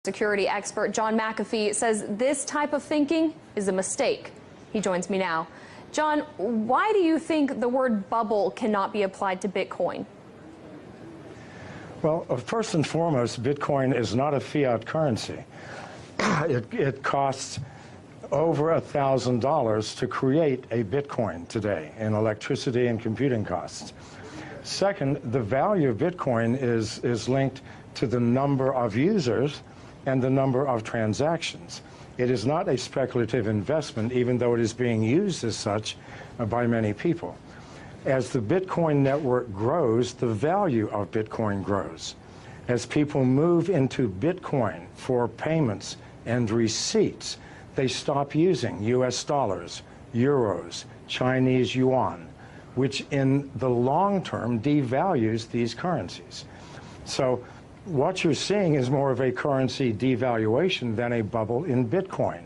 Security expert John McAfee says this type of thinking is a mistake. He joins me now. John, why do you think the word bubble cannot be applied to Bitcoin? Well, first and foremost, Bitcoin is not a fiat currency. It costs over $1,000 to create a Bitcoin today in electricity and computing costs. Second, the value of Bitcoin is linked to the number of users and the number of transactions. It is not a speculative investment, even though it is being used as such by many people. As the Bitcoin network grows, the value of Bitcoin grows. As people move into Bitcoin for payments and receipts, they stop using US dollars, euros, Chinese yuan, which in the long term devalues these currencies. So what you're seeing is more of a currency devaluation than a bubble in Bitcoin.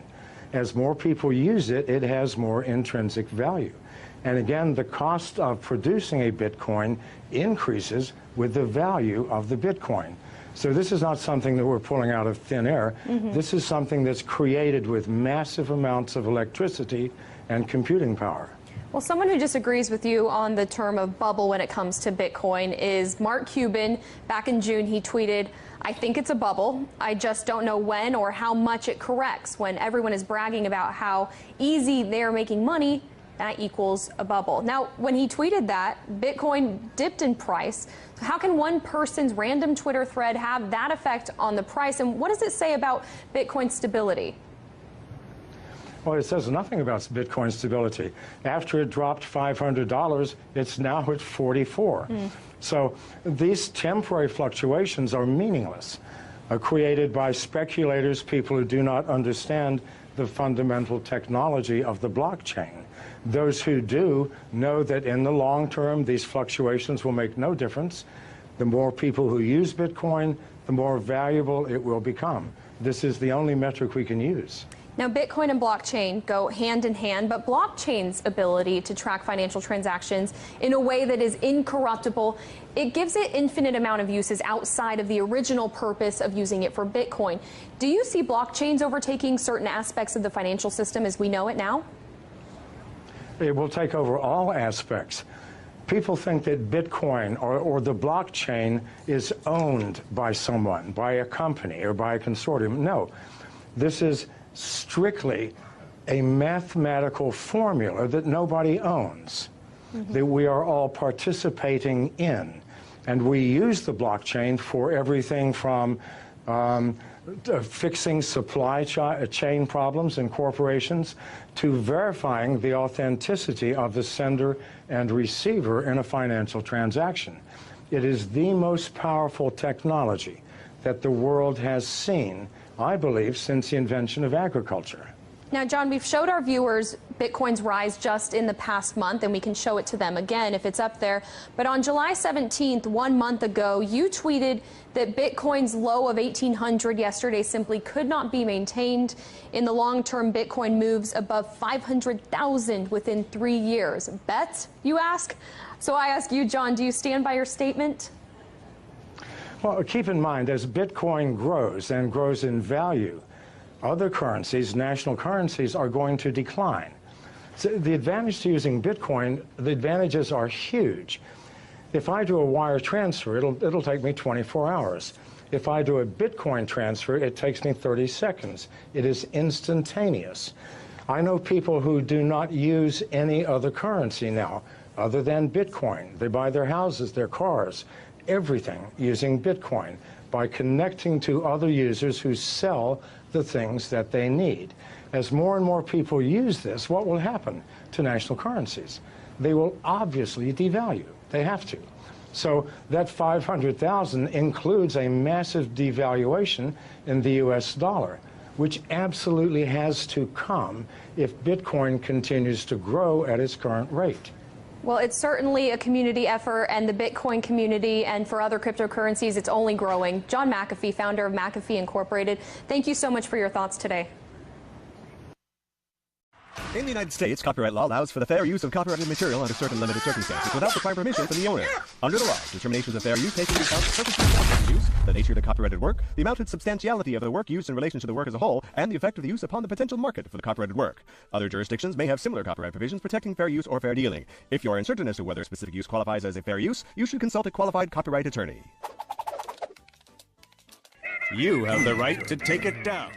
As more people use it, it has more intrinsic value. And again, the cost of producing a Bitcoin increases with the value of the Bitcoin. So this is not something that we're pulling out of thin air. This is something that's created with massive amounts of electricity and computing power. Well, someone who disagrees with you on the term of bubble when it comes to Bitcoin is Mark Cuban. Back in June, he tweeted, "I think it's a bubble. I just don't know when or how much it corrects." When everyone is bragging about how easy they're making money, that equals a bubble. Now, when he tweeted that, Bitcoin dipped in price. So how can one person's random Twitter thread have that effect on the price? And what does it say about Bitcoin's stability? Well, it says nothing about Bitcoin stability. After it dropped $500, it's now at 44. So these temporary fluctuations are meaningless, created by speculators, people who do not understand the fundamental technology of the blockchain. Those who do know that in the long term, these fluctuations will make no difference. The more people who use Bitcoin, the more valuable it will become. This is the only metric we can use. Now, Bitcoin and blockchain go hand in hand, but blockchain's ability to track financial transactions in a way that is incorruptible, it gives it infinite amount of uses outside of the original purpose of using it for Bitcoin. Do you see blockchains overtaking certain aspects of the financial system as we know it now? It will take over all aspects. People think that Bitcoin or the blockchain is owned by someone, by a company or by a consortium. No, this is strictly a mathematical formula that nobody owns, that we are all participating in. And we use the blockchain for everything from fixing supply chain problems in corporations to verifying the authenticity of the sender and receiver in a financial transaction. It is the most powerful technology that the world has seen, I believe, since the invention of agriculture. Now, John, we've showed our viewers Bitcoin's rise just in the past month, and we can show it to them again if it's up there. But on July 17th, 1 month ago, you tweeted that Bitcoin's low of 1,800 yesterday simply could not be maintained. In the long term, Bitcoin moves above 500,000 within 3 years. Bet, you ask? So I ask you, John, do you stand by your statement? Well, keep in mind, as Bitcoin grows and grows in value, other currencies, national currencies, are going to decline. So the advantage to using Bitcoin, the advantages are huge. If I do a wire transfer, it'll take me 24 hours. If I do a Bitcoin transfer, it takes me 30 seconds. It is instantaneous. I know people who do not use any other currency now other than Bitcoin. They buy their houses, their cars, everything using Bitcoin by connecting to other users who sell the things that they need. As more and more people use this, what will happen to national currencies? They will obviously devalue. They have to. So that 500,000 includes a massive devaluation in the US dollar, which absolutely has to come if Bitcoin continues to grow at its current rate. Well, it's certainly a community effort, and the Bitcoin community and for other cryptocurrencies, it's only growing. John McAfee, founder of McAfee Incorporated, thank you so much for your thoughts today. In the United States, copyright law allows for the fair use of copyrighted material under certain limited circumstances without requiring permission from the owner. Under the law, determinations of fair use take into account the purpose of use, the nature of the copyrighted work, the amount and substantiality of the work used in relation to the work as a whole, and the effect of the use upon the potential market for the copyrighted work. Other jurisdictions may have similar copyright provisions protecting fair use or fair dealing. If you are uncertain as to whether a specific use qualifies as a fair use, you should consult a qualified copyright attorney. You have the right to take it down.